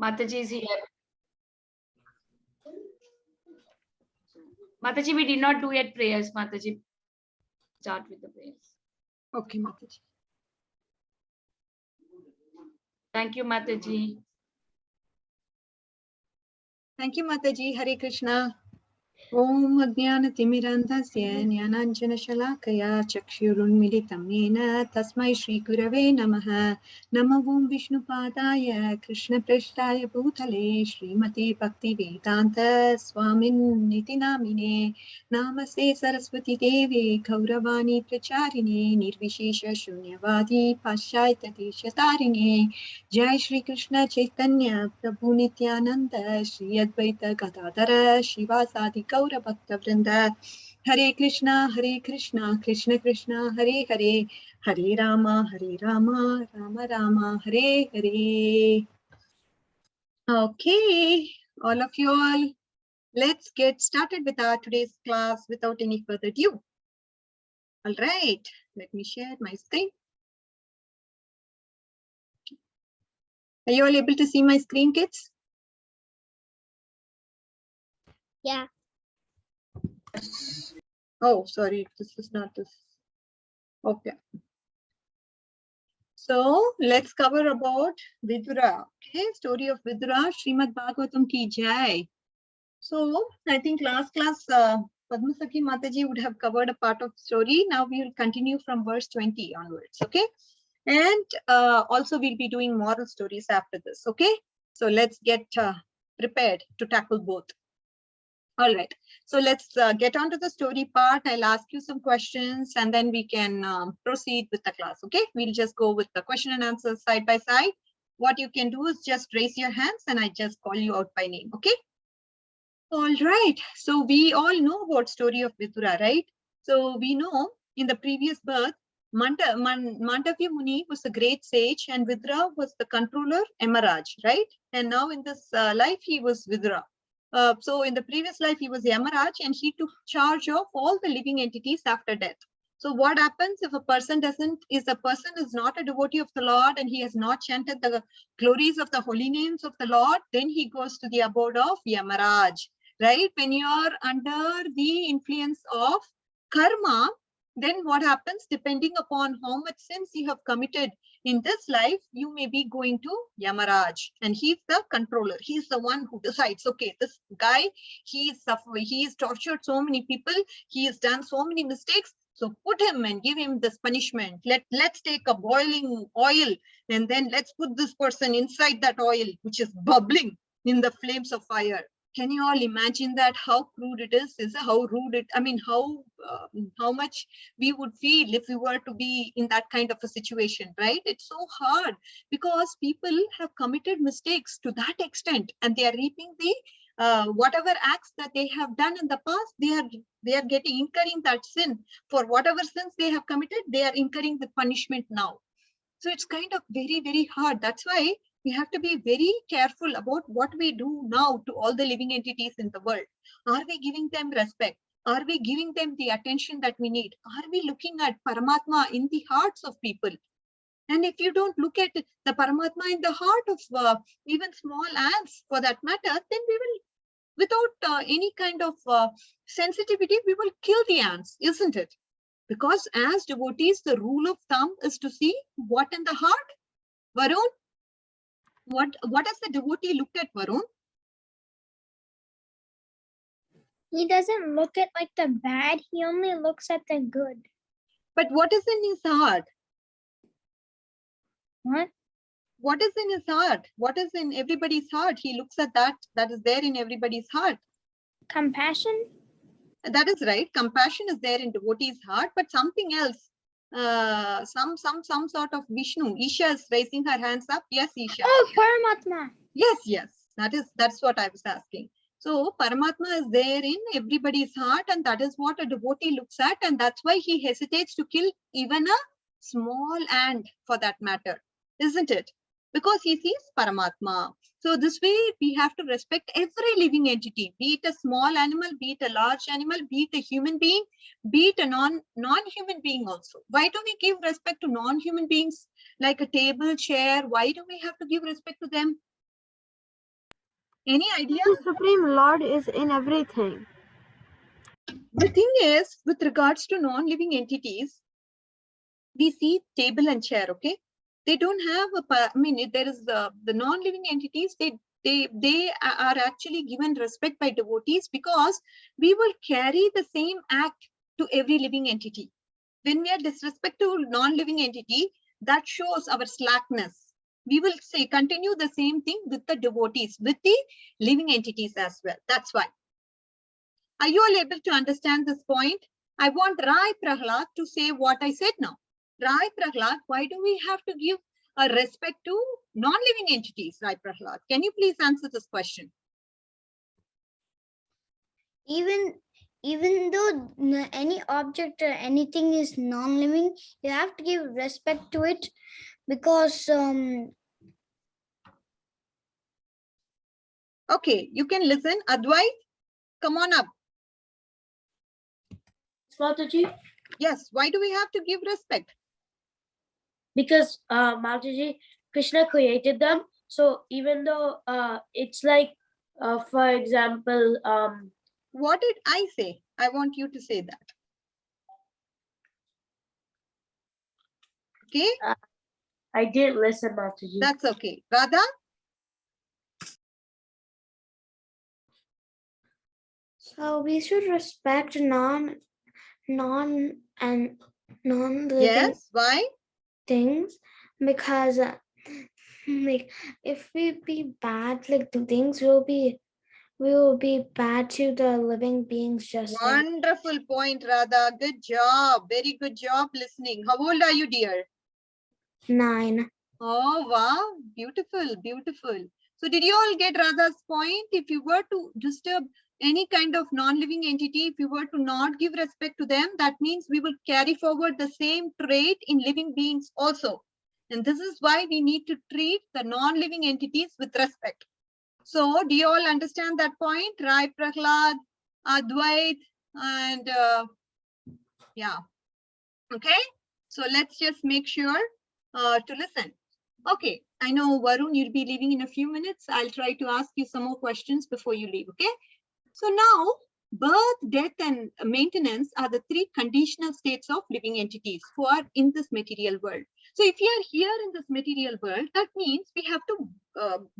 Mataji is here. Mataji, we did not do yet prayers. Mataji, start with the prayers. Okay, Mataji. Thank you, Mataji. Thank you, Mataji. Hare Krishna. Om Ajnana-timirandhasya Jnananjana-shalakaya Chakshurunmilitam Yena Tasmai Shri Gurave Namaha. Namo Om Vishnu-padaya Krishna-prasthaya Bhutale Srimati Bhakti-vedanta Swamin Niti Namine. Namaste Saraswati Devi Kauravani Pracharine Nirvishesha Shunyavadi Paschaita Deshatarine. Jai Shri Krishna Chaitanya Prabhu Nityananda Shri Advaita Gadadhara Shivasadi Gaura Bhakta Vrinda. Hare Krishna, Krishna Krishna, Hare Hare, Hare Rama, Rama Rama, Hare Hare. Okay, all of you all, let's get started with our today's class without any further ado. All right, let me share my screen. Are you all able to see my screen, kids? Yeah. Oh, sorry, this is not this. Okay. So let's cover about Vidura. Okay, story of Vidura, Srimad-Bhagavatam ki jai. So I think last class, Padmasakhi Mataji would have covered a part of story. Now we will continue from verse 20 onwards. Okay, and also we'll be doing moral stories after this. Okay, so let's get prepared to tackle both. All right, so let's get on to the story part. I'll ask you some questions and then we can proceed with the class. Okay, we'll just go with the question and answers side by side. What you can do is just raise your hands and I just call you out by name. Okay. All right, so we all know about story of Vidura, right? So we know in the previous birth, Mandavya Muni was a great sage and Vidura was the controller, Yamaraj, right? And now in this life, he was Vidura. So in the previous life, he was Yamaraj and he took charge of all the living entities after death. So what happens if a person is not a devotee of the Lord and he has not chanted the glories of the holy names of the Lord, then he goes to the abode of Yamaraj, right? When you are under the influence of karma, then what happens, depending upon how much sins you have committed in this life, you may be going to Yamaraj, and he's the controller. He's the one who decides, okay, this guy, he is tortured so many people, he has done so many mistakes, so put him and give him this punishment. Let's take a boiling oil and then let's put this person inside that oil, which is bubbling in the flames of fire. Can you all imagine that? How crude it is? How rude it? I mean, how much we would feel if we were to be in that kind of a situation, right? It's so hard because people have committed mistakes to that extent, and they are reaping the whatever acts that they have done in the past. They are incurring that sin for whatever sins they have committed. They are incurring the punishment now. So it's kind of very, very hard. That's why we have to be very careful about what we do now to all the living entities in the world. Are we giving them respect? Are we giving them the attention that we need? Are we looking at Paramatma in the hearts of people? And if you don't look at the Paramatma in the heart of even small ants for that matter, then we will, without any kind of sensitivity, we will kill the ants, isn't it? Because as devotees, the rule of thumb is to see what in the heart. Varun, what has the devotee looked at, Varun? He doesn't look at like the bad, he only looks at the good. But what is in his heart? What? What is in his heart? What is in everybody's heart? He looks at that is there in everybody's heart. Compassion? That is right. Compassion is there in devotee's heart, but something else. Some sort of Vishnu. Isha is raising her hands up. Yes, Isha. Oh, Paramatma. Yes. That's what I was asking. So Paramatma is there in everybody's heart, and that is what a devotee looks at, and that's why he hesitates to kill even a small ant for that matter, isn't it? Because he sees Paramatma. So this way we have to respect every living entity, be it a small animal, be it a large animal, be it a human being, be it a non-human being also. Why do we give respect to non-human beings like a table, chair? Why do we have to give respect to them? Any idea? The Supreme Lord is in everything. The thing is, with regards to non-living entities, we see table and chair, okay? They don't have I mean, there is the non-living entities, they are actually given respect by devotees because we will carry the same act to every living entity. When we are disrespectful non-living entity, that shows our slackness. We will say, continue the same thing with the devotees, with the living entities as well. That's why. Are you all able to understand this point? I want Rai Prahlad to say what I said now. Rai Prahlad, why do we have to give a respect to non-living entities, Rai Prahlad? Can you please answer this question? Even though any object or anything is non-living, you have to give respect to it because Okay, you can listen. Advait, come on up. Mataji, Yes, why do we have to give respect? because Mataji, Krishna created them. So even though it's like, for example, What did I say? I want you to say that. Okay, I didn't listen, Mataji. that's okay. Radha? so we should respect non-living Yes, why? things because like if we be bad, like the things we will be bad to the living beings just like Wonderful point, Radha. Good job. Very good job listening. How old are you, dear? 9. Oh, wow. Beautiful, beautiful. So did you all get Radha's point? If you were to disturb any kind of non-living entity, if you were to not give respect to them, that means we will carry forward the same trait in living beings also. And this is why we need to treat the non-living entities with respect. So do you all understand that point? Rai Prahlad, Advait, and yeah. Okay. So let's just make sure to listen. Okay, I know Varun, you'll be leaving in a few minutes. I'll try to ask you some more questions before you leave, okay? So now, birth, death, and maintenance are the 3 conditional states of living entities who are in this material world. So if you are here in this material world, that means we have to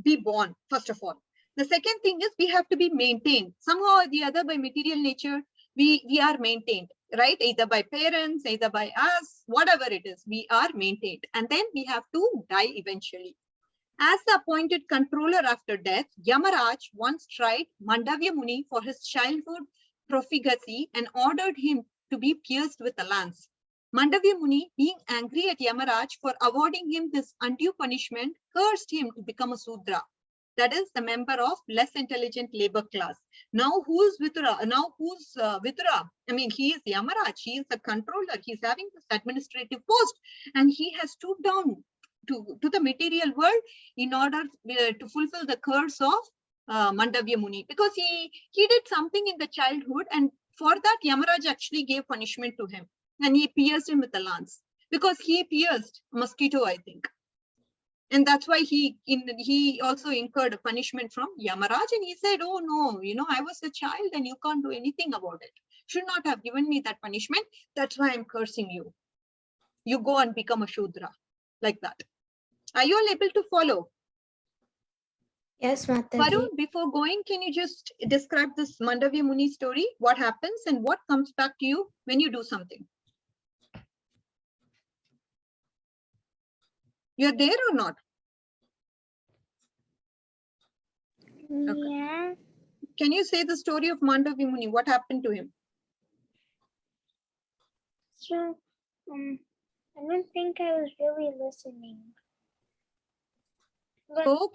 be born, first of all. The second thing is we have to be maintained. Somehow or the other, by material nature, we are maintained, right? Either by parents, either by us, whatever it is, we are maintained. And then we have to die eventually. As the appointed controller after death, Yamaraj once tried Mandavya Muni for his childhood profligacy and ordered him to be pierced with a lance. Mandavya Muni, being angry at Yamaraj for awarding him this undue punishment, cursed him to become a Sudra. That is the member of less intelligent labor class. Now who's Vidura? Vidura? I mean, he is Yamaraj. He is the controller. He's having this administrative post, and he has stooped down to the material world in order to fulfill the curse of Mandavya Muni, because he did something in the childhood, and for that Yamaraj actually gave punishment to him, and he pierced him with a lance because he pierced a mosquito, I think. And that's why he also incurred a punishment from Yamaraj, and he said, oh no, I was a child and you can't do anything about it. Should not have given me that punishment. That's why I'm cursing you. You go and become a Shudra, like that. Are you all able to follow? yes, Mataji. Varun, before going, can you just describe this Mandavya Muni story? What happens and what comes back to you when you do something? You're there or not? Yeah. Can you say the story of Mandavya Muni? What happened to him? So I don't think I was really listening. But So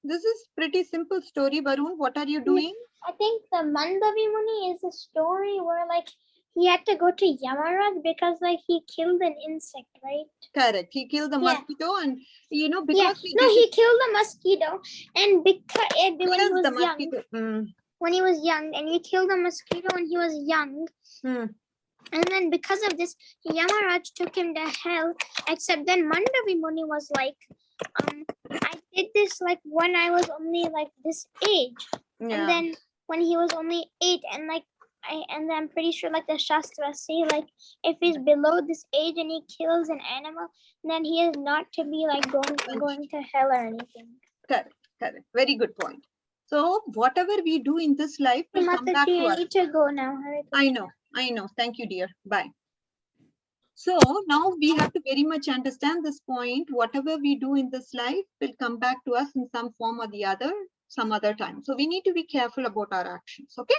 this is pretty simple story, Varun. What are you doing? I think the Mandavi Muni is a story where like he had to go to Yamaraj because like he killed an insect, right? Correct. He killed the Yeah. mosquito, and because he killed the mosquito, and because when he kills was the young, mosquito. when he was young, and he killed the mosquito when he was young. And then because of this, Yamaraj took him to hell, except then Mandavi Muni was like, I did this like when I was only like this age, and Yeah. then when he was only 8, and like I'm pretty sure like the Shastras say like if he's below this age and he kills an animal, then he is not to be like going to hell or anything. Correct. Correct. Very good point. So whatever we do in this life will come back Mataji, to I us. need to go now. Hare I Krishna. know. I know. Thank you, dear. Bye. So now we have to very much understand this point. Whatever we do in this life will come back to us in some form or the other, some other time. So we need to be careful about our actions. Okay.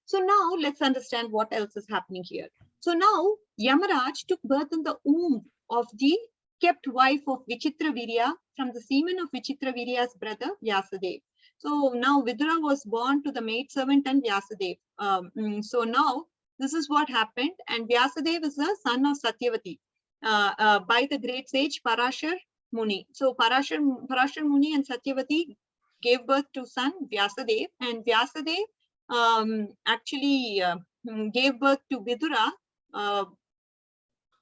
So now let's understand what else is happening here. So now Yamaraj took birth in the womb of the kept wife of Vichitravirya from the semen of Vichitravirya's brother Vyasadeva. So now Vidura was born to the maidservant and Vyasadeva. So now this is what happened, and Vyasadeva is the son of Satyavati by the great sage Parashar Muni. So Parashar Muni and Satyavati gave birth to son Vyasadeva, and Vyasadeva actually gave birth to Vidura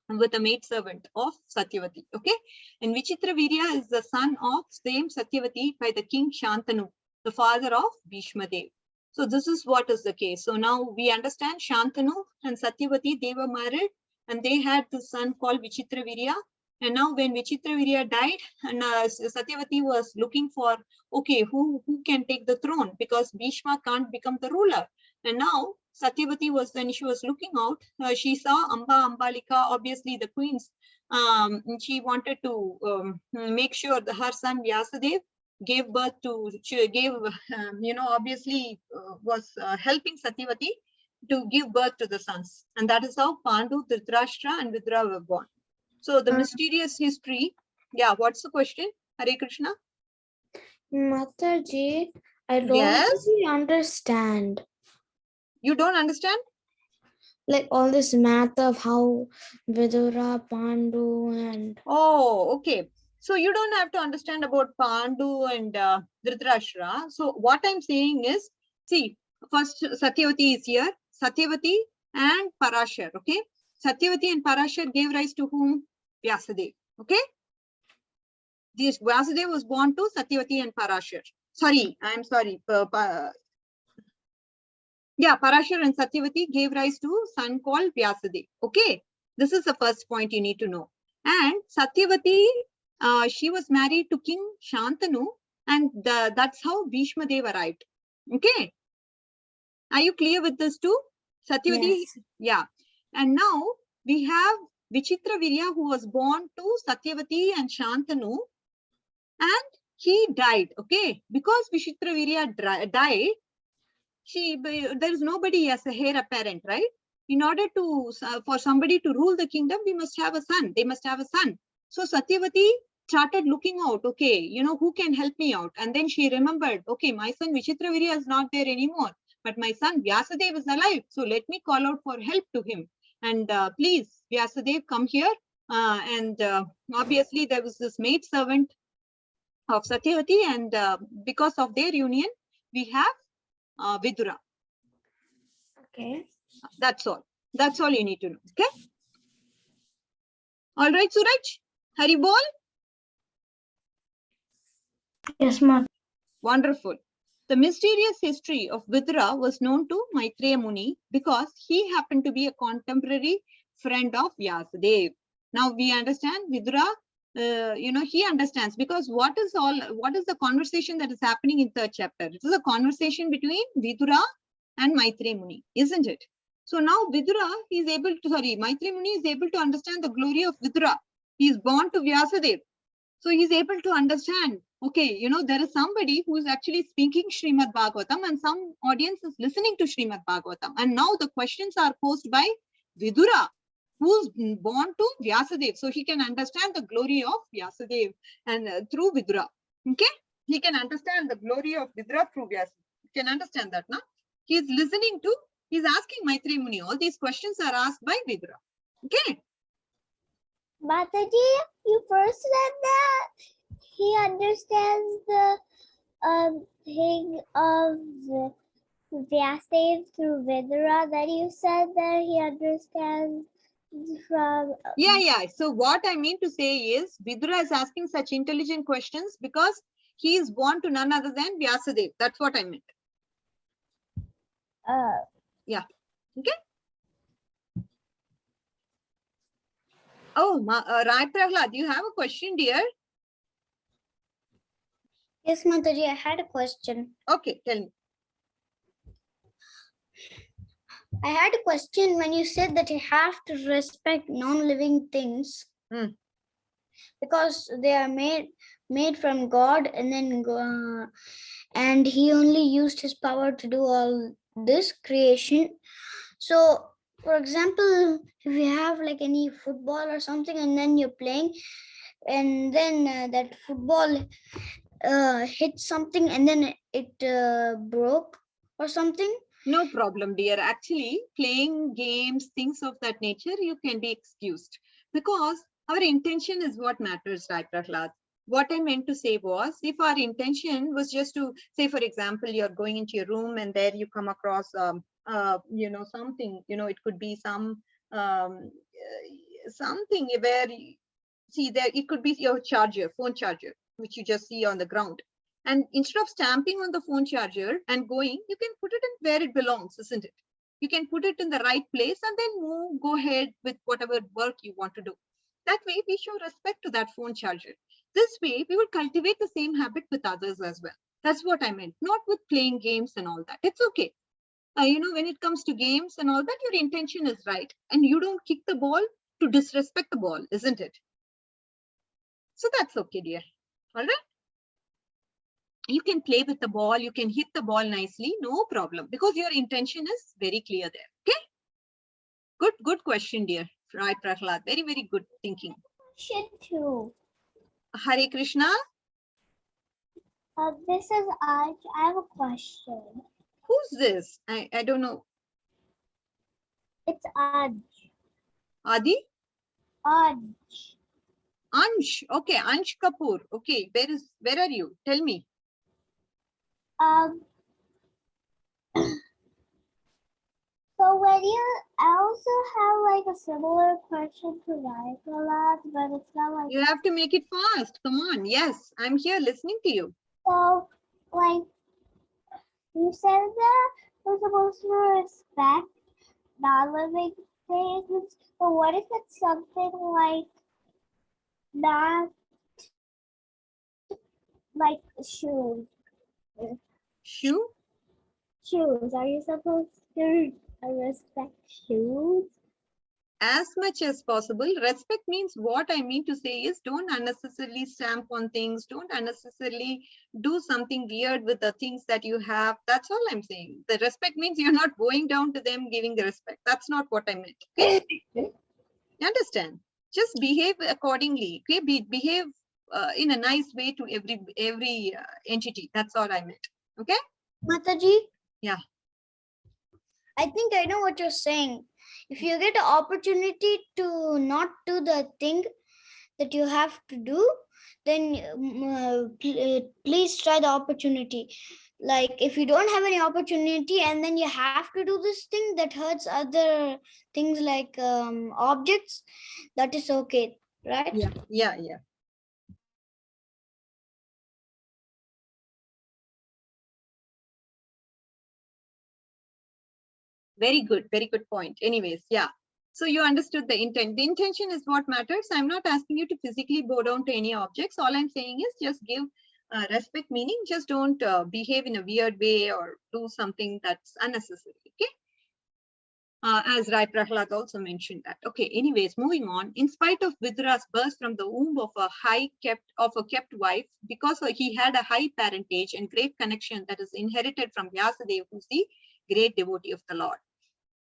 with a maidservant of Satyavati. Okay, and Vichitravirya is the son of same Satyavati by the king Shantanu, the father of Bhishma Dev. So this is what is the case. So now we understand Shantanu and Satyavati, they were married and they had this son called Vichitravirya. And now when Vichitravirya died, and Satyavati was looking for, okay, who can take the throne, because Bhishma can't become the ruler. And now Satyavati was, when she was looking out, she saw Ambalika, obviously the queens. She wanted to make sure that her son Vyasadeva gave birth to, obviously was helping Satyavati to give birth to the sons. And that is how Pandu, Dhritarashtra and Vidura were born. So the mysterious history. Yeah, what's the question? Hare Krishna. Mataji, I don't Yes. really understand. You don't understand? Like all this math of how Vidura, Pandu, and Oh, okay. So you don't have to understand about Pandu and Dhritarashtra. So what I'm saying is, see, first Satyavati is here. Satyavati and Parashar. Okay. Satyavati and Parashar gave rise to whom? Vyasadeva. Okay. This Vyasadeva was born to Satyavati and Parashar. Sorry, I'm sorry. Yeah, Parashar and Satyavati gave rise to son called Vyasadeva. Okay, this is the first point you need to know. And Satyavati, she was married to King Shantanu, and that's how Bhishma Dev arrived. Okay, are you clear with this too? Satyavati, yes. yeah. And now we have Vichitravirya, who was born to Satyavati and Shantanu, and he died. Okay, because Vichitravirya died, there is nobody as a heir apparent, right? In order to for somebody to rule the kingdom, we must have a son. They must have a son. So Satyavati started looking out. Okay, who can help me out? And then she remembered. Okay, my son Vichitravirya is not there anymore, but my son Vyasadeva is alive. So let me call out for help to him. And please, Vyasadeva, come here. And obviously there was this maid servant of Satyavati, and because of their union, we have Vidura. Okay. That's all. That's all you need to know. Okay. All right, Suraj. Hari bol. Yes, ma'am. Wonderful. The mysterious history of Vidura was known to Maitreya Muni because he happened to be a contemporary friend of Vyasadeva. Now we understand Vidura. He understands, because what is the conversation that is happening in third chapter? It is a conversation between Vidura and Maitreya Muni, isn't it? So now Maitreya Muni is able to understand the glory of Vidura. He is born to Vyasadeva. So he is able to understand, okay, there is somebody who is actually speaking Srimad-Bhagavatam and some audience is listening to Srimad-Bhagavatam. And now the questions are posed by Vidura, who's born to Vyasadeva. So he can understand the glory of Vyasadeva and through Vidura. Okay? He can understand the glory of Vidura through Vyasadeva. You can understand that, no? He's asking Maitreya Muni. All these questions are asked by Vidura. Okay? Mataji, you first said that he understands the thing of Vyasadeva through Vidura. Then you said that he understands Yeah. So what I mean to say is Vidura is asking such intelligent questions because he is born to none other than Vyasadeva. That's what I meant. Yeah. Okay. Oh, Rai Prahlad, do you have a question, dear? Yes, Mataji, I had a question. Okay, tell me. I had a question when you said that you have to respect non-living things because they are made from God, and then and he only used his power to do all this creation. So, for example, if you have like any football or something, and then you're playing, and then that football hit something, and then it broke or something. No problem, dear. Actually, playing games, things of that nature, you can be excused because our intention is what matters, right, Prahlad? What I meant to say was, if our intention was just to say, for example, you're going into your room and there you come across, something, it could be something where, see there, it could be your charger, phone charger, which you just see on the ground. And instead of stamping on the phone charger and going, you can put it in where it belongs, isn't it? You can put it in the right place and then go ahead with whatever work you want to do. That way, we show respect to that phone charger. This way, we will cultivate the same habit with others as well. That's what I meant, not with playing games and all that. It's okay. When it comes to games and all that, your intention is right. And you don't kick the ball to disrespect the ball, isn't it? So that's okay, dear. All right. You can play with the ball, you can hit the ball nicely, no problem, because your intention is very clear there. Okay. Good question, dear. Right, Prahlad. Very, very good thinking. Question too. Hare Krishna. This is Aj. I have a question. Who's this? I don't know. It's Aj. Adi? Aj. Ansh. Okay, Ansh Kapoor. Okay, where are you? Tell me. So when I also have like a similar question to Radhika, but it's not like. You have to make it fast. Come on. Yes, I'm here listening to you. So, like, you said that we're supposed to respect non-living things, but what if it's something like not like shoes? Shoe? Shoes. Are you supposed to respect shoes? As much as possible. Respect means, what I mean to say is, don't unnecessarily stamp on things, don't unnecessarily do something weird with the things that you have. That's all I'm saying. The respect means you're not going down to them giving the respect. That's not what I meant. Okay? You understand? Just behave accordingly. Okay? Behave in a nice way to every entity. That's all I meant. Okay? Mataji? Yeah. I think I know what you're saying. If you get an opportunity to not do the thing that you have to do, then please try the opportunity. Like if you don't have any opportunity and then you have to do this thing that hurts other things like objects, that is okay, right? Yeah. Very good point. Anyways, yeah. So you understood the intent. The intention is what matters. I'm not asking you to physically bow down to any objects. All I'm saying is just give respect, meaning just don't behave in a weird way or do something that's unnecessary. Okay. As Rai Prahlad also mentioned that. Okay. Anyways, moving on. In spite of Vidura's birth from the womb of a kept wife, because he had a high parentage and great connection that is inherited from Vyasadeva, who's the great devotee of the Lord.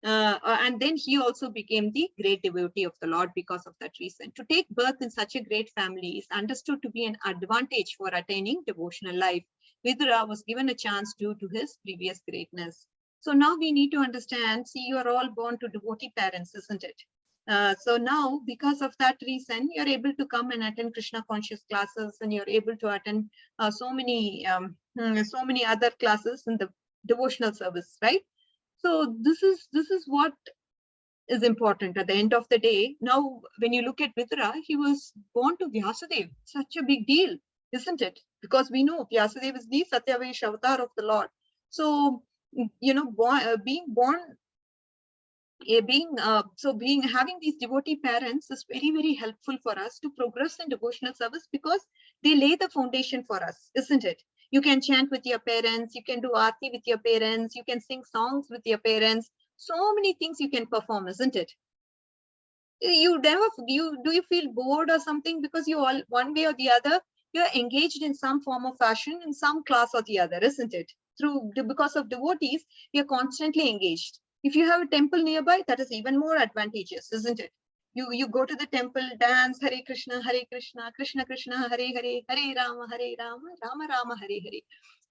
And then he also became the great devotee of the Lord because of that reason. To take birth in such a great family is understood to be an advantage for attaining devotional life. Vidura was given a chance due to his previous greatness. So now we need to understand, see, you are all born to devotee parents, isn't it? So now, because of that reason, you're able to come and attend Krishna conscious classes, and you're able to attend so many other classes in the devotional service, right? So this is what is important at the end of the day. Now, when you look at Vidura, he was born to Vyasadeva. Such a big deal, isn't it? Because we know Vyasadeva is the Satyavash avatar of the Lord. So, you know, being born, having these devotee parents is very, very helpful for us to progress in devotional service, because they lay the foundation for us, isn't it? You can chant with your parents, you can do aarti with your parents, you can sing songs with your parents. So many things you can perform, isn't it? You never, do you feel bored or something? Because you all, one way or the other, you're engaged in some form of fashion, in some class or the other, isn't it? Because of devotees, you're constantly engaged. If you have a temple nearby, that is even more advantageous, isn't it? You go to the temple, dance, Hare Krishna, Krishna Krishna, Hare Hare, Hare Rama, Rama Rama, Hare Hare.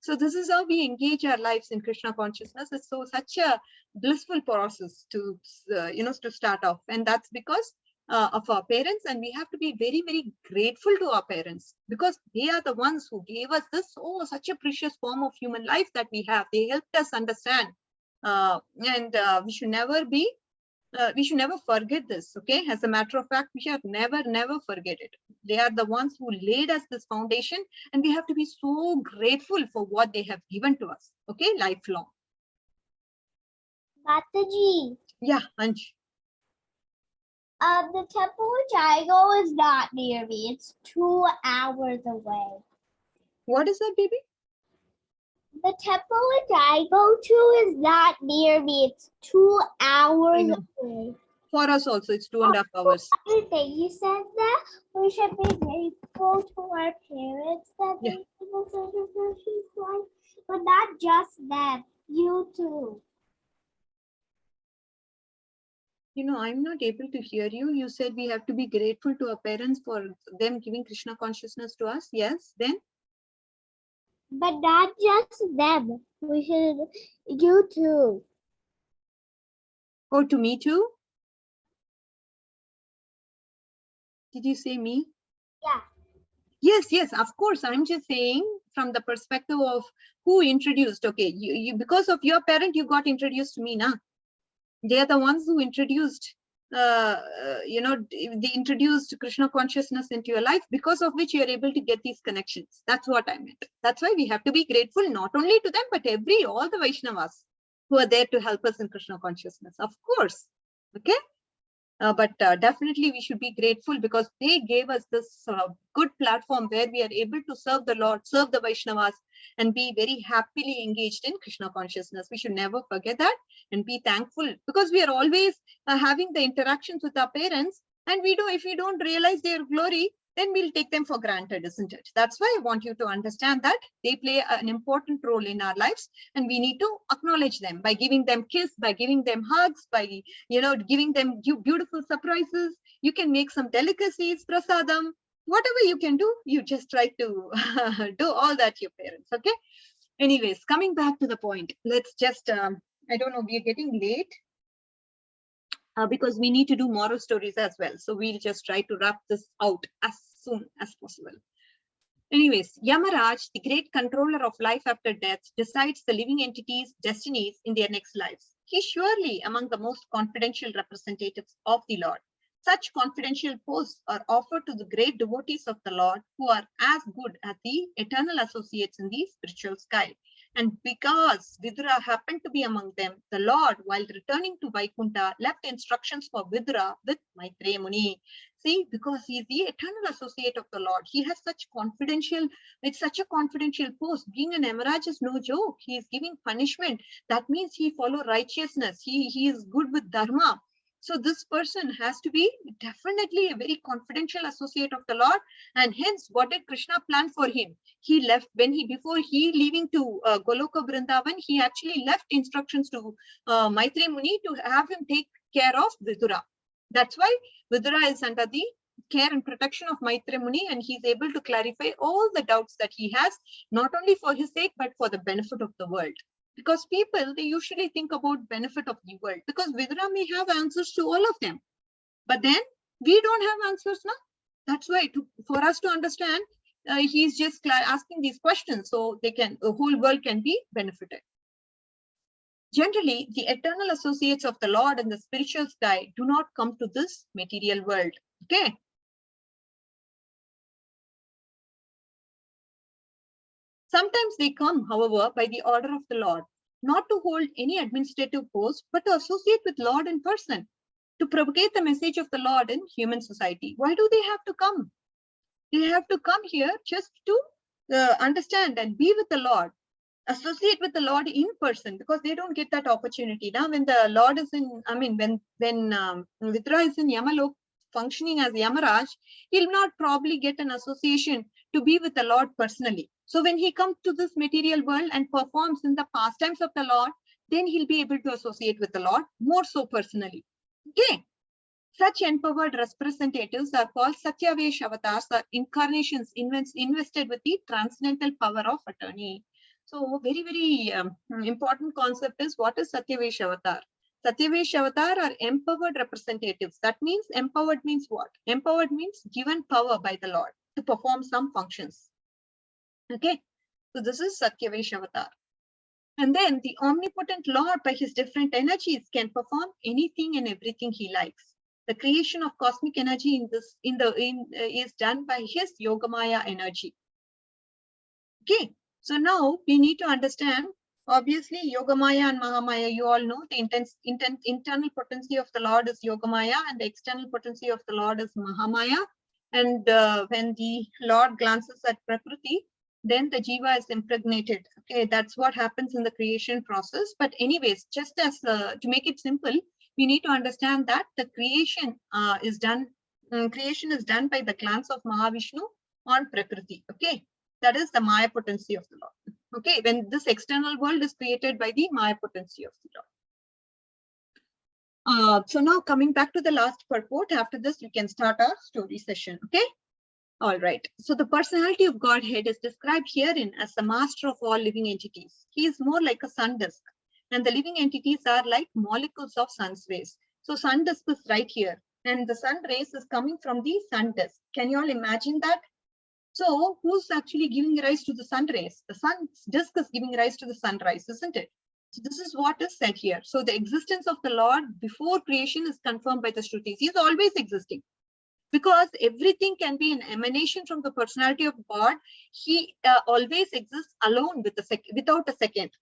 So this is how we engage our lives in Krishna consciousness. It's such a blissful process to to start off, and that's because of our parents. And we have to be very, very grateful to our parents, because they are the ones who gave us this such a precious form of human life that we have. They helped us understand, and we should never forget this. Okay, as a matter of fact, we should never forget it. They are the ones who laid us this foundation, and we have to be so grateful for what they have given to us. Okay, lifelong. Mataji, Yeah, Anj. the temple which I go is not near me. It's 2 hours away. What is that, baby? The temple which I go to is not near me. It's 2 hours away. For us also, it's 2.5 hours. Everything you said that we should be grateful to our parents that they give us such a precious life, but not just them. You too. You know, I'm not able to hear you. You said we have to be grateful to our parents for them giving Krishna consciousness to us. Yes, then? But not just them. We should, you too. Oh, to me too? Did you say me? Yeah. Yes, of course. I'm just saying from the perspective of who introduced. Okay, you because of your parent, you got introduced to me, na? They are the ones who introduced, they introduced Krishna consciousness into your life, because of which you are able to get these connections. That's what I meant. That's why we have to be grateful not only to them, but all the Vaishnavas who are there to help us in Krishna consciousness. Of course. Okay. But definitely we should be grateful, because they gave us this good platform where we are able to serve the Lord, serve the Vaishnavas, and be very happily engaged in Krishna consciousness. We should never forget that and be thankful, because we are always having the interactions with our parents, and if we don't realize their glory, then we'll take them for granted, isn't it? That's why I want you to understand that they play an important role in our lives, and we need to acknowledge them by giving them kiss, by giving them hugs, by giving them beautiful surprises. You can make some delicacies, prasadam, whatever you can do. You just try to do all that to your parents. Okay. Anyways, coming back to the point, let's just I don't know, we are getting late. Because we need to do moral stories as well. So we'll just try to wrap this out as soon as possible. Anyways, Yamaraj, the great controller of life after death, decides the living entities' destinies in their next lives. He is surely among the most confidential representatives of the Lord. Such confidential posts are offered to the great devotees of the Lord, who are as good as the eternal associates in the spiritual sky. And because Vidura happened to be among them, the Lord, while returning to Vaikuntha, left instructions for Vidura with Maitreya Muni. See, because he is the eternal associate of the Lord, he has such a confidential post. Being an Yamaraja is no joke. He is giving punishment. That means he follows righteousness. He is good with dharma. So this person has to be definitely a very confidential associate of the Lord. And hence, what did Krishna plan for him? He left before leaving to Goloka Vrindavan, he actually left instructions to Maitreya Muni to have him take care of Vidura. That's why Vidura is under the care and protection of Maitreya Muni, and he's able to clarify all the doubts that he has, not only for his sake, but for the benefit of the world. Because people, they usually think about benefit of the world, because Vidura may have answers to all of them. But then we don't have answers now. That's why for us to understand, he's just asking these questions so the whole world can be benefited. Generally, the eternal associates of the Lord in the spiritual sky do not come to this material world. Okay. Sometimes they come, however, by the order of the Lord, not to hold any administrative post, but to associate with Lord in person, to propagate the message of the Lord in human society. Why do they have to come? They have to come here just to understand and be with the Lord, associate with the Lord in person, because they don't get that opportunity. Now, when the Lord is in, when Vidura is in Yamalok functioning as Yamaraj, he'll not probably get an association to be with the Lord personally. So when he comes to this material world and performs in the pastimes of the Lord, then he'll be able to associate with the Lord more so personally. Okay. Such empowered representatives are called Satyavesh avatars, or incarnations invested with the transcendental power of attorney. So very, very important concept is, what is Satyavesh avatar? Satyavesh avatar are empowered representatives. That means empowered means what? Empowered means given power by the Lord to perform some functions. Okay, so this is Satyavesh avatar. And then the omnipotent Lord, by his different energies, can perform anything and everything he likes. The creation of cosmic energy is done by his Yogamaya energy. Okay, so now we need to understand, obviously, Yogamaya and Mahamaya, you all know the internal potency of the Lord is Yogamaya and the external potency of the Lord is Mahamaya. And when the Lord glances at Prakriti, then the Jiva is impregnated. Okay, that's what happens in the creation process. But anyways, just as to make it simple, we need to understand that the creation is done by the glance of Mahavishnu on Prakriti. Okay, that is the Maya potency of the Lord. Okay, when this external world is created by the Maya potency of the Lord. So now coming back to the last purport, after this we can start our story session. Okay. All right. So the personality of Godhead is described herein as the master of all living entities. He is more like a sun disk, and the living entities are like molecules of sun's rays. So sun disk is right here, and the sun rays is coming from the sun disk. Can you all imagine that? So who's actually giving rise to the sun rays? The sun's disk is giving rise to the sunrise, isn't it? So this is what is said here. So the existence of the Lord before creation is confirmed by the Shrutis. He is always existing, because everything can be an emanation from the personality of God. He always exists alone without a second.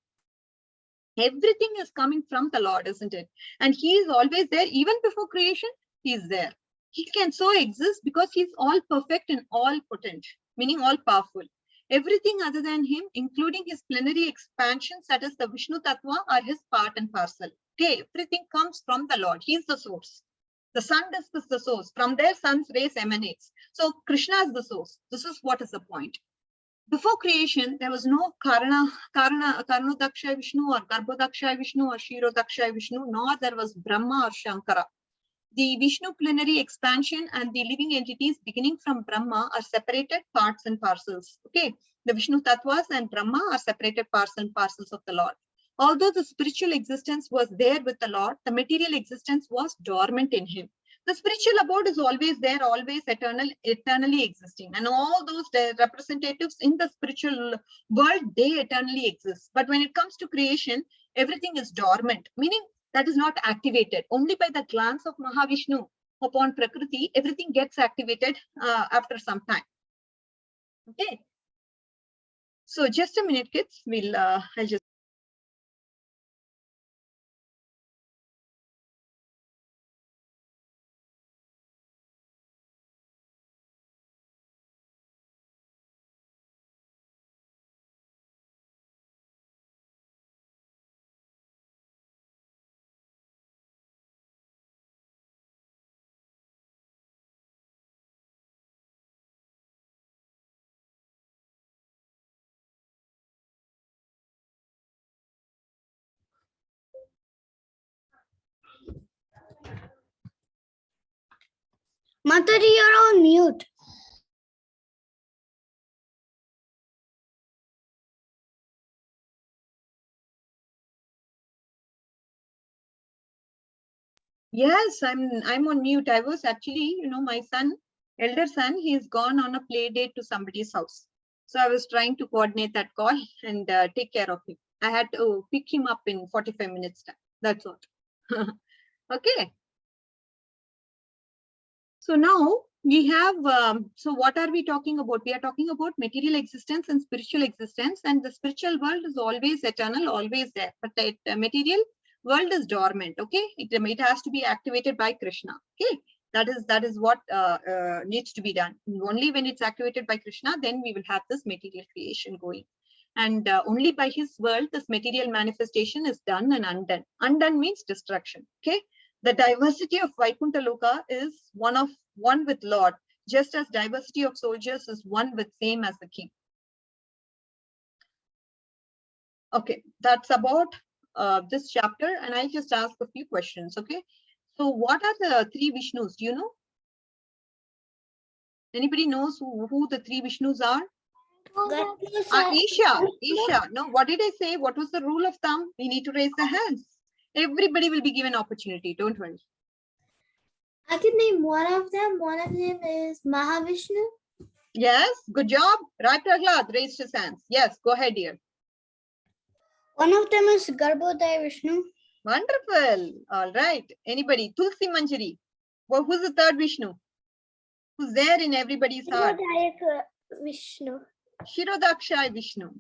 Everything is coming from the Lord, isn't it? And he is always there. Even before creation, he is there. He can so exist because he's all perfect and all potent, meaning all powerful. Everything other than him, including his plenary expansions, that is the Vishnu Tattva, are his part and parcel. Okay, everything comes from the Lord. He is the source. The sun disk is the source. From there, sun's rays emanates. So Krishna is the source. This is what is the point. Before creation, there was no Karnodakshay Vishnu or Garbhodakshay Vishnu or Shirodakshay Vishnu, nor there was Brahma or Shankara. The Vishnu plenary expansion and the living entities beginning from Brahma are separated parts and parcels. Okay, the Vishnu Tattvas and Brahma are separated parts and parcels of the Lord. Although the spiritual existence was there with the Lord, the material existence was dormant in him. The spiritual abode is always there, always eternally existing. And all those representatives in the spiritual world, they eternally exist. But when it comes to creation, everything is dormant, meaning that is not activated. Only by the glance of Mahavishnu upon Prakriti, everything gets activated after some time. Okay. So just a minute, kids. I'll just. Mataji, you're on mute. Yes, I'm on mute. I was actually, my son, elder son, he's gone on a play date to somebody's house. So I was trying to coordinate that call and take care of him. I had to pick him up in 45 minutes time. That's what. Okay. So now we have, so what are we talking about? We are talking about material existence and spiritual existence, and the spiritual world is always eternal, always there. But the material world is dormant. Okay, it has to be activated by Krishna. Okay, that is what needs to be done. Only when it's activated by Krishna, then we will have this material creation going. And only by his world, this material manifestation is done and undone. Undone means destruction. Okay. The diversity of Vaikuntha Loka is one with Lord, just as diversity of soldiers is one with same as the king. Okay, that's about this chapter, and I'll just ask a few questions. Okay, so what are the three Vishnus? Do you know? Anybody knows who the three Vishnus are? Isha. No, what did I say? What was the rule of thumb? We need to raise the hands. Everybody will be given opportunity. Don't worry. I can name one of them. One of them is Mahavishnu. Yes, good job. Right, Prahlad raised his hands. Yes, go ahead, dear. One of them is Garbhodaya Vishnu. Wonderful. All right. Anybody? Tulsi Manjari. Well, who's the third Vishnu? Who's there in everybody's heart? Garbhodaya Vishnu. Shirodakshai Vishnu.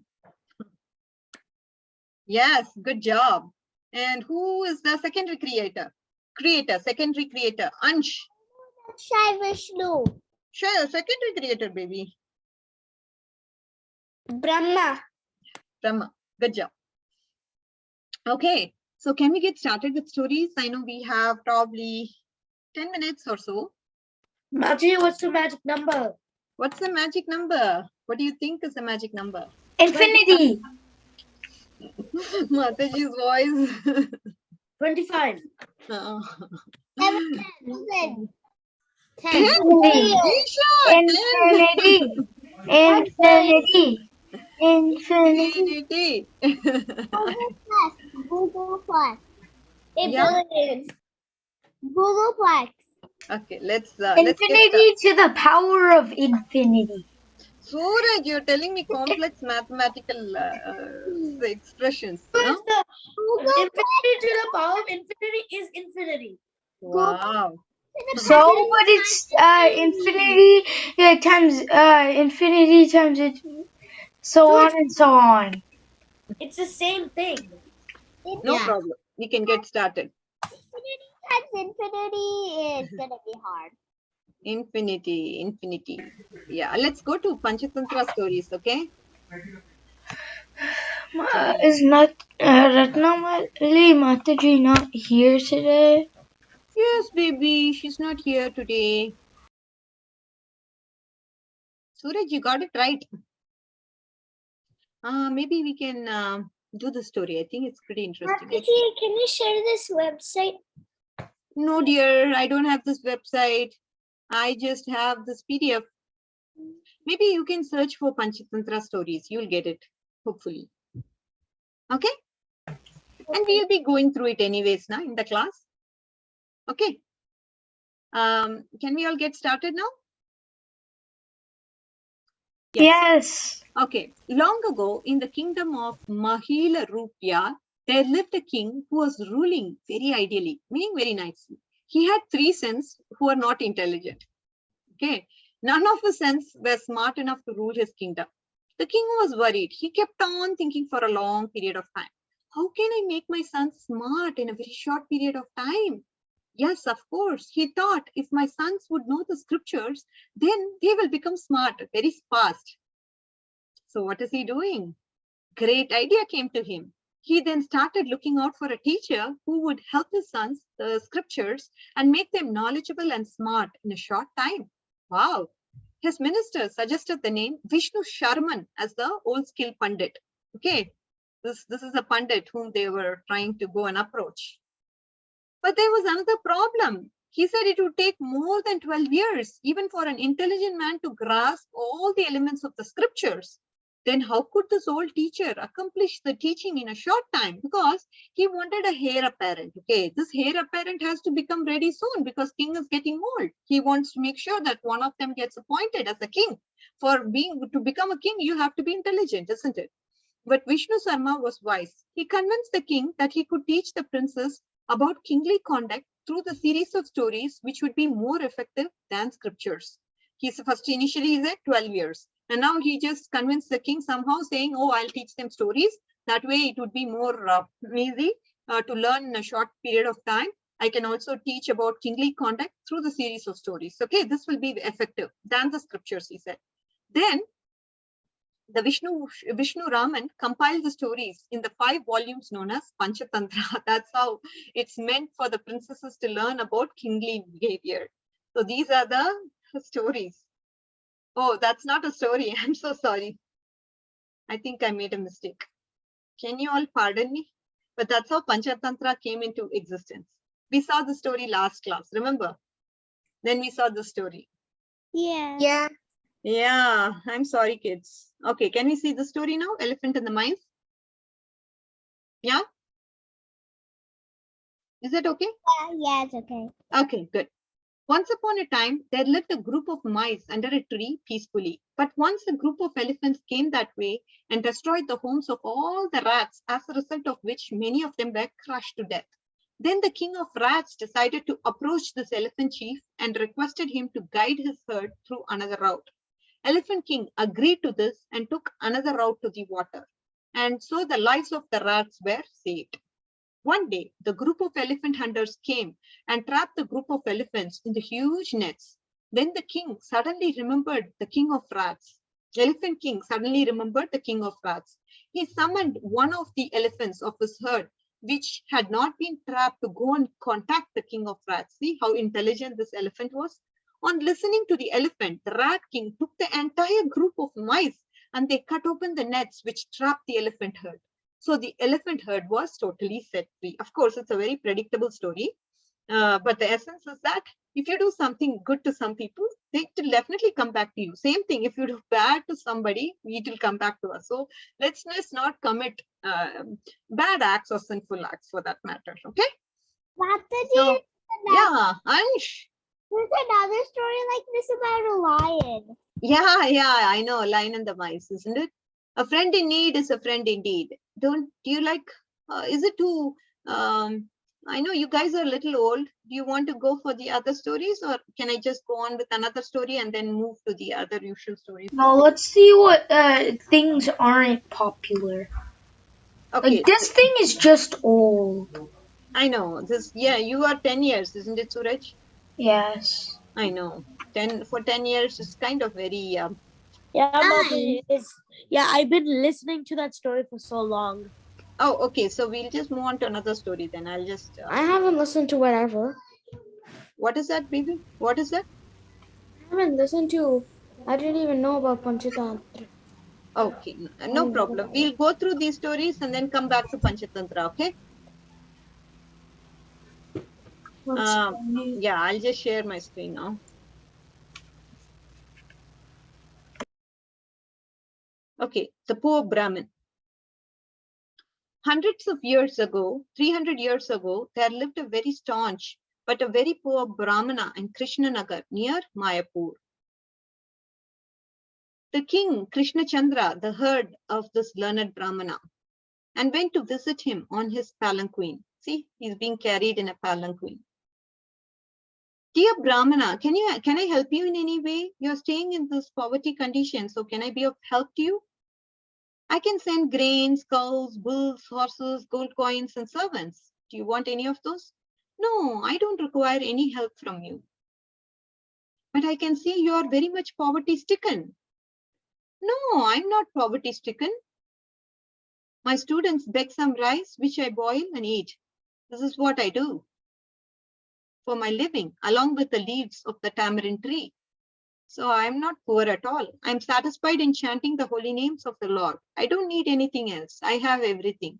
Yes, good job. And who is the secondary creator? Secondary creator. Ansh. Shai Vishnu. Secondary creator, baby. Brahma. Brahma. Good job. Okay, so can we get started with stories? I know we have probably 10 minutes or so. Mataji, what's the magic number? What's the magic number? What do you think is the magic number? Infinity. Mataji's voice. 25. Oh. 10. Infinity. Infinity. Infinity. Google Plus. Yeah. Google Plus. Okay, let's get Infinity to the power of infinity. Suraj, you're telling me complex mathematical expressions. No? Infinity to the power of infinity is infinity. Wow. So, but it's infinity times infinity times it, so on and so on. It's the same thing. No problem. We can get started. Infinity times infinity is gonna be hard. Infinity. Yeah, let's go to Panchatantra stories, okay? Is not Ratnamali Mataji not here today? Yes, baby, she's not here today. Suraj, you got it right. Maybe we can do the story. I think it's pretty interesting. Mataji, can you share this website? No, dear, I don't have this website. I just have this PDF. Maybe you can search for Panchatantra stories. You'll get it, hopefully. Okay? And we'll be going through it anyways now in the class. Okay. Can we all get started now? Yes. Okay. Long ago, in the kingdom of Mahila Rupya, there lived a king who was ruling very ideally, meaning very nicely. He had 3 sons who were not intelligent. Okay. None of his sons were smart enough to rule his kingdom. The king was worried. He kept on thinking for a long period of time. How can I make my sons smart in a very short period of time? Yes, of course. He thought if my sons would know the scriptures, then they will become smart very fast. So what is he doing? Great idea came to him. He then started looking out for a teacher who would help his sons, the scriptures, and make them knowledgeable and smart in a short time. Wow. His minister suggested the name Vishnu Sharman as the old skill Pandit. Okay. This is a Pandit whom they were trying to go and approach. But there was another problem. He said it would take more than 12 years, even for an intelligent man to grasp all the elements of the scriptures. Then how could this old teacher accomplish the teaching in a short time? Because he wanted a heir apparent. Okay, this heir apparent has to become ready soon because king is getting old. He wants to make sure that one of them gets appointed as a king. To become a king, you have to be intelligent, isn't it? But Vishnu Sarma was wise. He convinced the king that he could teach the princess about kingly conduct through the series of stories which would be more effective than scriptures. Initially he said 12 years. And now he just convinced the king somehow saying, oh, I'll teach them stories. That way it would be more easy to learn in a short period of time. I can also teach about kingly conduct through the series of stories. Okay, this will be effective than the scriptures, he said. Then the Vishnu Raman compiled the stories in the 5 volumes known as Panchatantra. That's how it's meant for the princesses to learn about kingly behavior. So these are the stories. Oh, that's not a story. I'm so sorry. I think I made a mistake. Can you all pardon me? But that's how Panchatantra came into existence. We saw the story last class, remember? Then we saw the story. Yeah. Yeah. Yeah, I'm sorry, kids. Okay, can we see the story now? Elephant and the mice. Yeah? Is that okay? Yeah, it's okay. Okay, good. Once upon a time, there lived a group of mice under a tree peacefully. But once a group of elephants came that way and destroyed the homes of all the rats, as a result of which many of them were crushed to death. Then the king of rats decided to approach this elephant chief and requested him to guide his herd through another route. Elephant King agreed to this and took another route to the water. And so the lives of the rats were saved. One day, the group of elephant hunters came and trapped the group of elephants in the huge nets. Then the king suddenly remembered the king of rats. Elephant King suddenly remembered the king of rats. He summoned one of the elephants of his herd, which had not been trapped, to go and contact the king of rats. See how intelligent this elephant was? On listening to the elephant, the rat king took the entire group of mice and they cut open the nets which trapped the elephant herd. So the elephant herd was totally set free. Of course, it's a very predictable story. But the essence is that if you do something good to some people, they will definitely come back to you. Same thing, if you do bad to somebody, it will come back to us. So let's not commit bad acts or sinful acts for that matter. Okay? So, yeah, Anish. There's another story like this about a lion. Yeah, I know. Lion and the mice, isn't it? A friend in need is a friend indeed. Do you like, is it too, I know you guys are a little old. Do you want to go for the other stories, or can I just go on with another story and then move to the other usual stories? No, let's see what things aren't popular. Okay. Like this thing is just old. I know this. Yeah, you are 10 years, isn't it, Suraj? Yes. I know. 10 years is kind of very. Yeah, Mataji, yeah, I've been listening to that story for so long. Oh, okay. So we'll just move on to another story then. I'll just. I haven't listened to whatever. What is that, baby? What is that? I haven't listened to. I didn't even know about Panchatantra. Okay, no problem. We'll go through these stories and then come back to Panchatantra, okay? Yeah, I'll just share my screen now. Okay, the poor Brahmin. Hundreds of years ago, 300 years ago, there lived a very staunch but a very poor Brahmana in Krishnanagar near Mayapur. The king, Krishna Chandra, the heard of this learned Brahmana and went to visit him on his palanquin. See, he's being carried in a palanquin. Dear Brahmana, can I help you in any way? You're staying in this poverty condition, so can I be of help to you? I can send grains, cows, bulls, horses, gold coins, and servants. Do you want any of those? No, I don't require any help from you. But I can see you are very much poverty-stricken. No, I'm not poverty-stricken. My students beg some rice, which I boil and eat. This is what I do for my living, along with the leaves of the tamarind tree. So I'm not poor at all. I'm satisfied in chanting the holy names of the Lord. I don't need anything else. I have everything.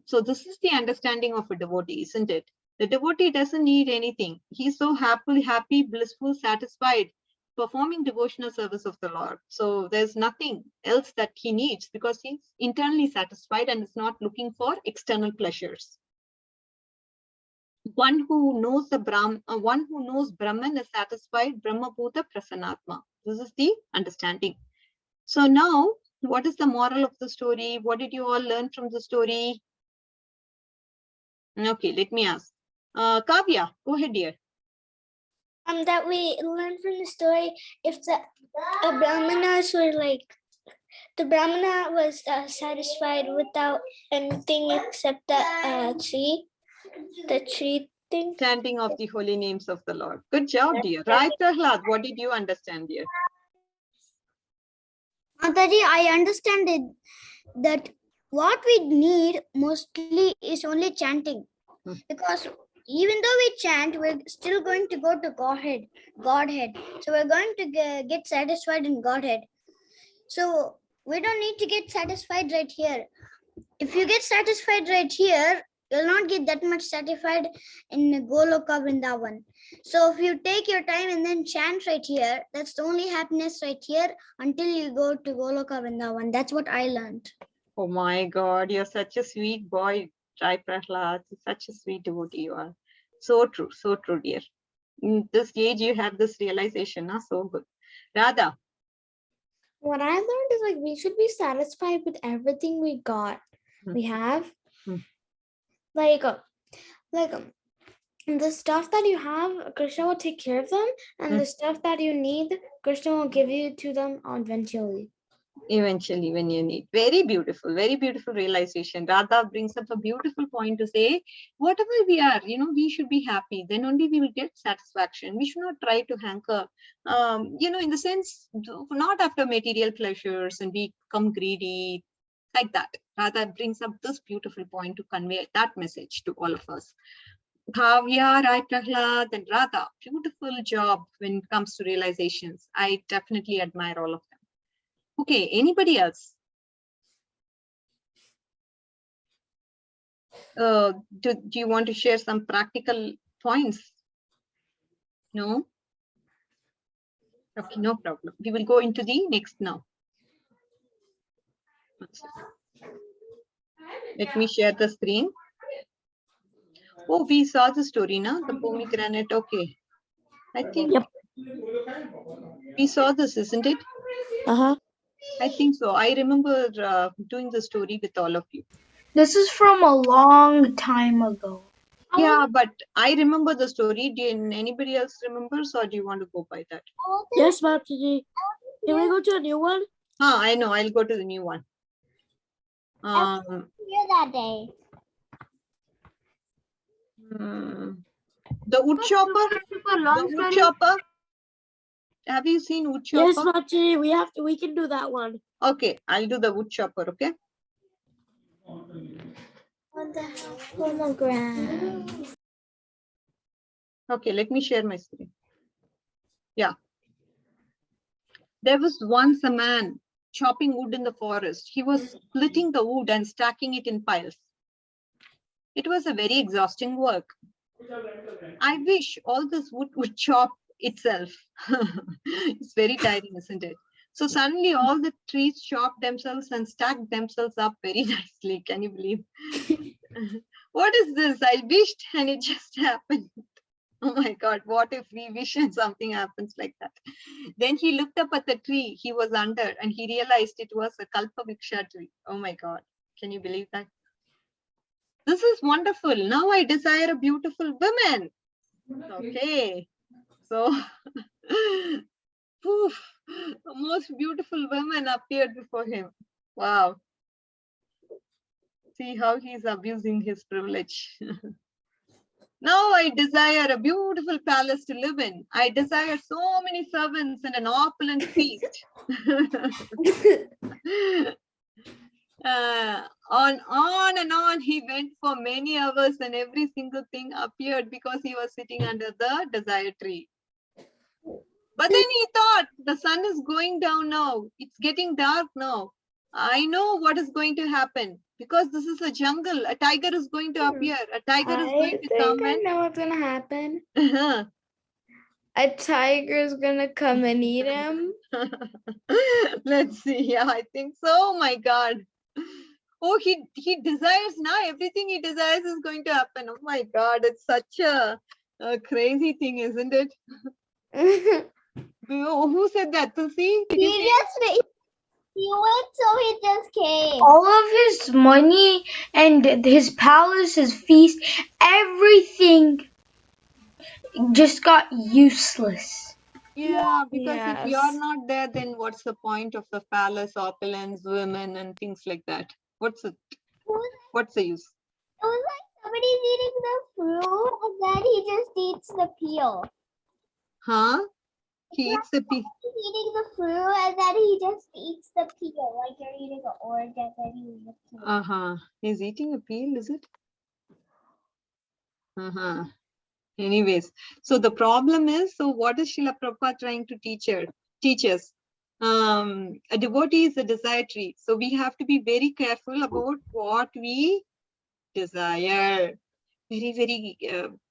So this is the understanding of a devotee, isn't it? The devotee doesn't need anything. He's so happy, blissful, satisfied, performing devotional service of the Lord. So there's nothing else that he needs because he's internally satisfied and is not looking for external pleasures. One who knows Brahman is satisfied, Brahma Bhuta Prasanatma. This is the understanding. So now What is the moral of the story? What did you all learn from the story? Okay, let me ask. Kavya, go ahead, dear. That we learn from the story, if the brahmanas were like, the brahmana was satisfied without anything except the tree thing. Chanting of the holy names of the Lord. Good job, dear. Right, Prahlad, what did you understand, dear? Mataji, I understand it, that what we need mostly is only chanting. Because even though we chant, we're still going to go to Godhead. So we're going to get satisfied in Godhead. So we don't need to get satisfied right here. If you get satisfied right here, you'll not get that much satisfied in Goloka Vrindavan. So if you take your time and then chant right here, that's the only happiness right here until you go to Goloka Vrindavan. That's what I learned. Oh my God, you're such a sweet boy, Jai Prahlad. Such a sweet devotee you are. So true, dear. In this age, you have this realization, huh? So good. Radha. What I learned is like we should be satisfied with everything we got. We have like the stuff that you have, Krishna will take care of them, and the stuff that you need, Krishna will give you to them eventually. Eventually, when you need. Very beautiful realization. Radha brings up a beautiful point to say, whatever we are, we should be happy. Then only we will get satisfaction. We should not try to hanker, in the sense, not after material pleasures and become greedy, like that. Radha brings up this beautiful point to convey that message to all of us. Kavya, Rai Prahlad, and Radha, beautiful job when it comes to realizations. I definitely admire all of them. Okay, anybody else? Do you want to share some practical points? No? Okay, no problem. We will go into the next now. Let me share the screen. Oh, we saw the story, na? The pomegranate. Okay. I think we saw this, isn't it? I think so. I remember doing the story with all of you. This is from a long time ago. Yeah, but I remember the story. Do anybody else remembers, or do you want to go by that? Yes, Mataji. Can we go to a new one? I know. I'll go to the new one. Here that day. The wood chopper. The wood chopper. Have you seen wood chopper? Yes, Mataji. We can do that one. Okay, I'll do the wood chopper. Okay. What the hell? Pomegranate. Okay, let me share my screen. Yeah. There was once a man chopping wood in the forest. He was splitting the wood and stacking it in piles. It was a very exhausting work. I wish all this wood would chop itself. It's very tiring, isn't it? So suddenly all the trees chopped themselves and stacked themselves up very nicely. Can you believe? What is this? I wished and it just happened. Oh my God, what if we wish and something happens like that? Then he looked up at the tree he was under and he realized it was a Kalpaviksha tree. Oh my God, can you believe that? This is wonderful. Now I desire a beautiful woman. Okay. So, poof, the most beautiful woman appeared before him. Wow. See how he's abusing his privilege. Now I desire a beautiful palace to live in. I desire so many servants and an opulent feast. On and on he went for many hours, and every single thing appeared because he was sitting under the desire tree. But then he thought, the sun is going down now. It's getting dark now. I know what is going to happen because this is a jungle. A tiger is going to appear. A tiger is going to come I and know what's gonna happen. A tiger is gonna come and eat him. let's see. Yeah, I think so. Oh my God. Oh, he desires now. Everything he desires is going to happen. Oh my God, it's such a crazy thing, isn't it? Who said that? Tulsi? Seriously? He went, so he just came. All of his money and his palace, his feast, everything just got useless. Yeah, because if you're Yes. not there, then what's the point of the palace, opulence, women, and things like that? What's it? What's the use? It was like somebody's eating the fruit and then he just eats the peel. Huh? He eats the pea. He's eating the fruit and then he just eats the peel. Like you're eating an orange and then you eat the peel. He's eating a peel, is it? Anyways, so the problem is, so what is Srila Prabhupada trying to teach us? A devotee is a desire tree. So we have to be very careful about what we desire. Very, very,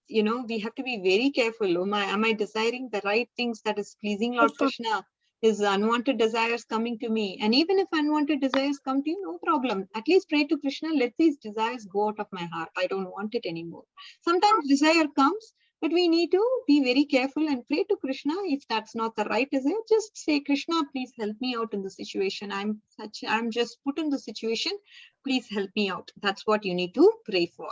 we have to be very careful. Am I desiring the right things that is pleasing Lord Krishna? Is unwanted desires coming to me? And even if unwanted desires come to you, no problem. At least pray to Krishna, let these desires go out of my heart. I don't want it anymore. Sometimes desire comes, but we need to be very careful and pray to Krishna. If that's not the right desire, just say, Krishna, please help me out in the situation. I'm just put in the situation. Please help me out. That's what you need to pray for.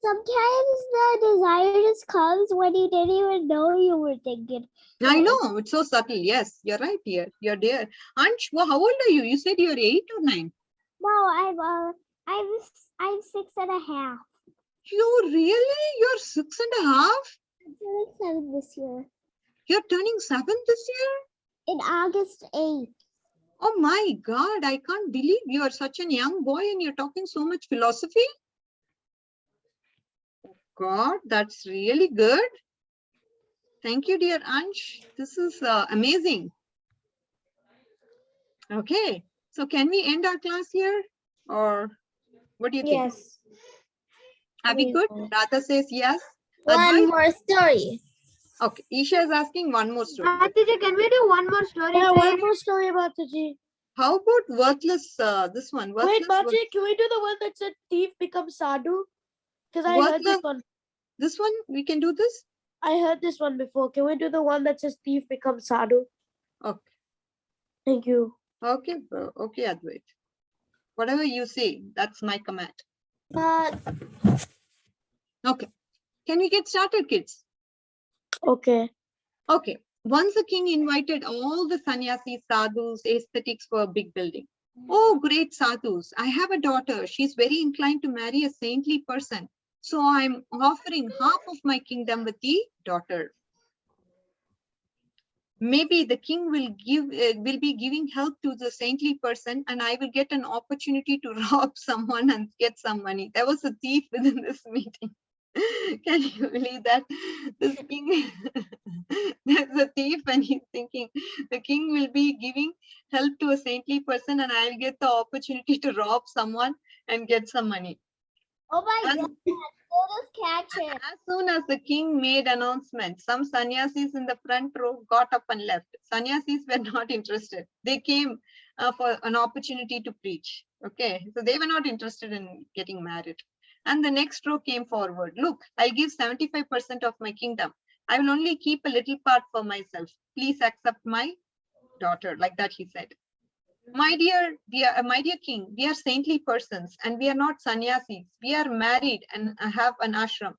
Sometimes the desire just comes when you didn't even know you were thinking. I know, it's so subtle. Yes, you're right here. You're there. Ansh, how old are you? You said you're 8 or 9. No, I'm 6.5. You really? You're 6.5? I'm turning 7 this year. You're turning 7 this year? In August 8th. Oh my God, I can't believe you are such a young boy and you're talking so much philosophy. God, that's really good. Thank you, dear Ansh. This is amazing. Okay, so can we end our class here? Or what do you think? Yes. Are we good? Radha says yes. One Advait? more story. Okay, Isha is asking one more story. Mataji, can we do one more story? Yeah, please? one more story, Mataji. How about worthless, this one? Wait, Worthless, Mataji, can we do the one that said thief becomes sadhu? Because I heard this worthless. one. This one, we can do this? I heard this one before. Can we do the one that says thief becomes sadhu? Okay. Thank you. Okay, bro. Okay, Advait. Whatever you say, that's my command. Okay. Can we get started, kids? Okay. Okay. Once a king invited all the sannyasis, sadhus, aesthetics for a big building. Oh, great sadhus. I have a daughter. She's very inclined to marry a saintly person. So I'm offering half of my kingdom with the daughter. Maybe the king will be giving help to the saintly person and I will get an opportunity to rob someone and get some money. There was a thief within this meeting. Can you believe that? This king, there's a thief and he's thinking the king will be giving help to a saintly person and I'll get the opportunity to rob someone and get some money. Oh my God, let us catch it. As soon as the king made announcement, some sannyasis in the front row got up and left. Sannyasis were not interested. They came for an opportunity to preach. Okay, so they were not interested in getting married. And the next row came forward. Look, I'll give 75% of my kingdom. I will only keep a little part for myself. Please accept my daughter. Like that, he said. My dear king, we are saintly persons and we are not sannyasis. We are married and have an ashram.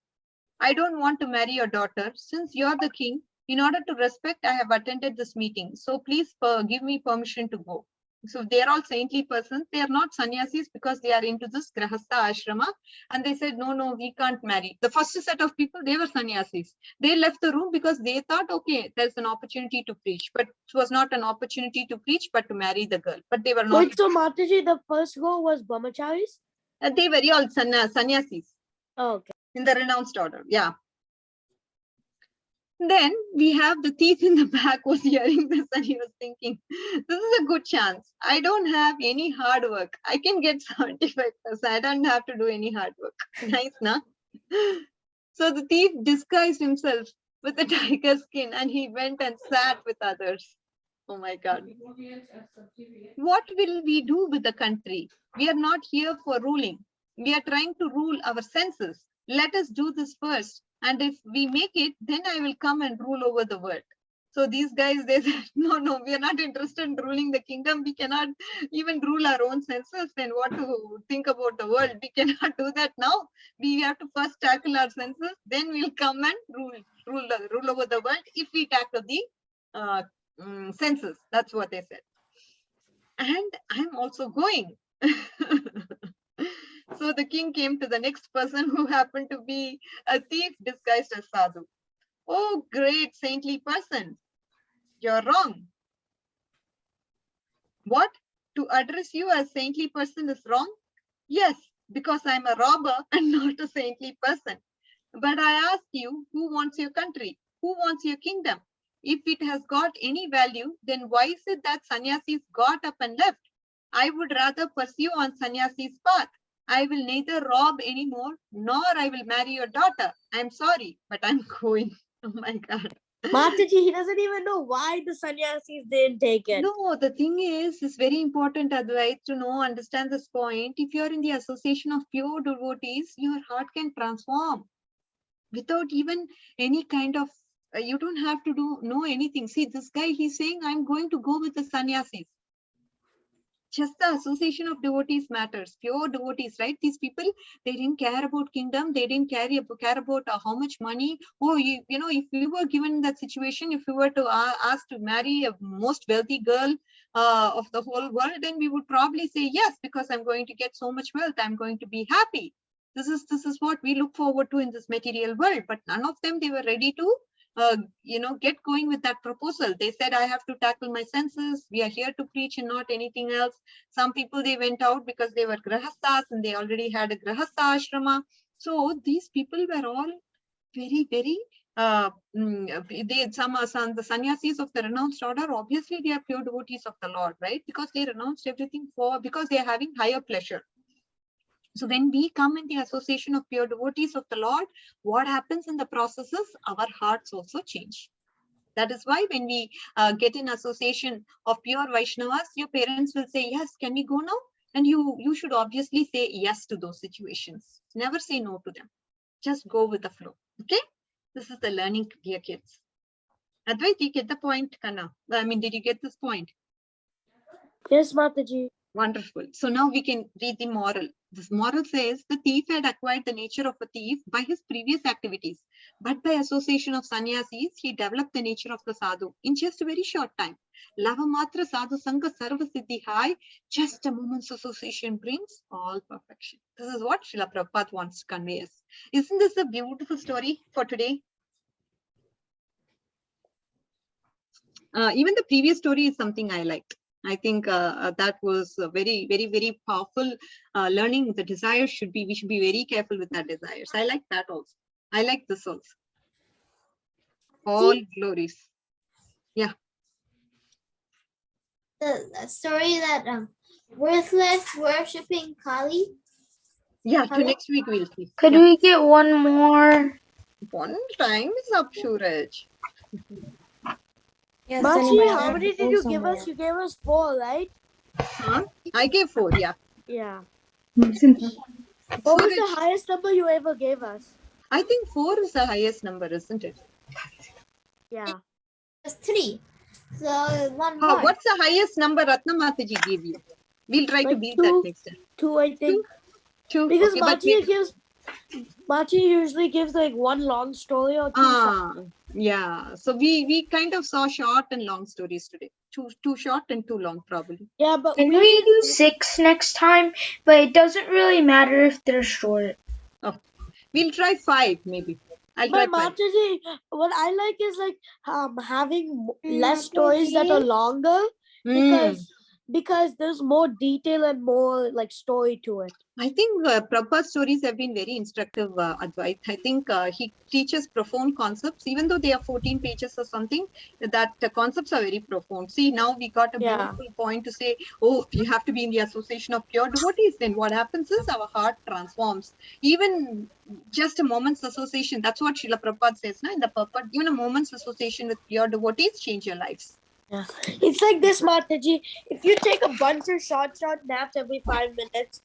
I don't want to marry your daughter. Since you're the king, in order to respect, I have attended this meeting. So please give me permission to go. So they are all saintly persons. They are not sannyasis because they are into this grahastha ashrama. And they said, no, we can't marry. The first set of people, they were sannyasis. They left the room because they thought, okay, there's an opportunity to preach. But it was not an opportunity to preach, but to marry the girl. But they were not. Wait, so Mataji, the first row was brahmacharis? They were all sannyasis. Oh, okay. In the renounced order, yeah. Then we have the thief in the back was hearing this and he was thinking, this is a good chance. I don't have any hard work. I can get 75%. I don't have to do any hard work. Nice, na? So the thief disguised himself with a tiger skin and he went and sat with others. Oh my God. What will we do with the country? We are not here for ruling. We are trying to rule our senses. Let us do this first. And if we make it, then I will come and rule over the world. So these guys, they said, no, we are not interested in ruling the kingdom. We cannot even rule our own senses. Then what to think about the world? We cannot do that now. We have to first tackle our senses. Then we'll come and rule over the world if we tackle the senses. That's what they said. And I'm also going. So the king came to the next person, who happened to be a thief disguised as sadhu. Oh, great saintly person, you're wrong. What? To address you as saintly person is wrong? Yes, because I'm a robber and not a saintly person. But I ask you, who wants your country? Who wants your kingdom? If it has got any value, then why is it that sannyasis got up and left? I would rather pursue on sannyasi's path. I will neither rob anymore, nor I will marry your daughter. I'm sorry, but I'm going. Oh my God. Mataji, he doesn't even know why the sannyasis didn't take it. No, the thing is, it's very important, Advait, to know, understand this point. If you're in the association of pure devotees, your heart can transform without even any kind of, you don't have to know anything. See, this guy, he's saying, I'm going to go with the sannyasis. Just the association of devotees matters. Pure devotees, right? These people, they didn't care about kingdom. They didn't care about how much money. Oh, you know, if we were given that situation, if we were to ask to marry a most wealthy girl of the whole world, then we would probably say yes, because I'm going to get so much wealth. I'm going to be happy. This is what we look forward to in this material world. But none of them, they were ready to get going with that proposal. They said, I have to tackle my senses. We are here to preach and not anything else. Some people, they went out because they were grahasthas and they already had a grahastha ashrama. So these people were all very, very, the sannyasis of the renounced order, obviously they are pure devotees of the Lord, right? Because they renounced everything because they are having higher pleasure. So when we come in the association of pure devotees of the Lord, what happens in the process is our hearts also change. That is why when we get in association of pure Vaishnavas, your parents will say, yes, can we go now? And you should obviously say yes to those situations. Never say no to them. Just go with the flow. Okay? This is the learning, dear kids. Advait, you get the point, Kanna? I mean, did you get this point? Yes, Mataji. Wonderful. So now we can read the moral. This moral says the thief had acquired the nature of a thief by his previous activities, but by association of sannyasis, he developed the nature of the sadhu in just a very short time. Lava matra sadhu sangha sarva siddhi hai, just a moment's association brings all perfection. This is what Srila Prabhupada wants to convey us. Isn't this a beautiful story for today? Even the previous story is something I liked. I think that was a very, very, very powerful learning. The desires we should be very careful with our desires. I like that also. I like this also. All glories. Yeah. The story that worthless worshipping Kali. Yeah, to next week we'll see. Could we get one more? One time is up, Suraj. Yes, Machi, how many did you give us? You gave us 4, right? Huh? I gave 4, yeah. Yeah. What was the highest number you ever gave us? I think 4 is the highest number, isn't it? Yeah. It's 3. So one more. What's the highest number Ratna Mataji gave you? We'll try to beat that next time. 2, I think. 2. Because Okay, Machi usually gives like one long story or 2. Yeah. So we kind of saw short and long stories today. Too short and too long, probably. Yeah, but Can we do 6 next time? But it doesn't really matter if they're short. Oh, we'll try 5 maybe. I'll but try 5. Mataji, what I like is like having less stories that are longer because there's more detail and more like story to it. I think Prabhupada's stories have been very instructive, Advait. I think he teaches profound concepts, even though they are 14 pages or something, that the concepts are very profound. See, now we got a beautiful point to say, oh, you have to be in the association of pure devotees. Then what happens is our heart transforms. Even just a moment's association, that's what Srila Prabhupada says, in the purport, even a moment's association with pure devotees change your lives. Yeah. It's like this, Mataji. If you take a bunch of short naps every 5 minutes,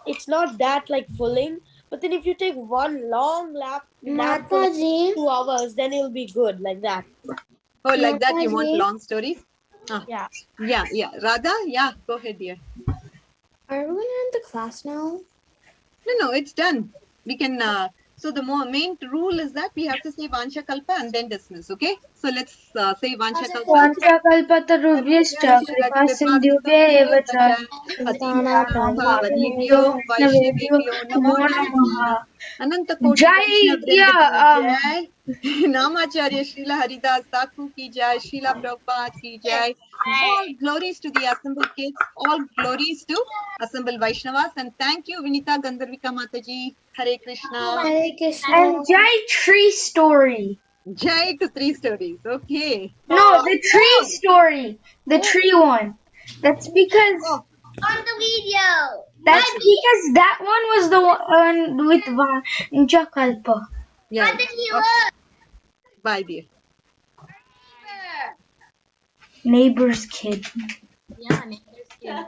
it's not that like fulling. But then if you take one long nap for 2 hours, then it'll be good like that. Oh, like that you want Mataji. long stories? Yeah. Yeah. Radha, yeah, go ahead, dear. Are we gonna end the class now? No, it's done. We can, so the main rule is that we have to say Vansha Kalpa and then dismiss, okay? So let's say Vansha Kalpa. Vanchakalpatarubhyascha kripa sindhubhya eva cha Patibhyo Vaishnavibhyo Namo Namaha. Ananta Koti Jai, Vaishnav Vrinda yeah, ki jai. Namacharya Srila Haridas Thakur ki jai. Srila Prabhupada ki jai. All glories to the assembled kids. All glories to assembled Vaishnavas. And thank you, Vinita Gandharvika Mataji. Hare Krishna. Hare Krishna. and Jai tree story. Jai to 3 stories. Okay. No, the tree story. The tree one. That's because Oh, On the video. that one was the one with Vanchakalpa. yeah. Oh, bye, dear. Neighbor's kid. Yeah, neighbor's kid.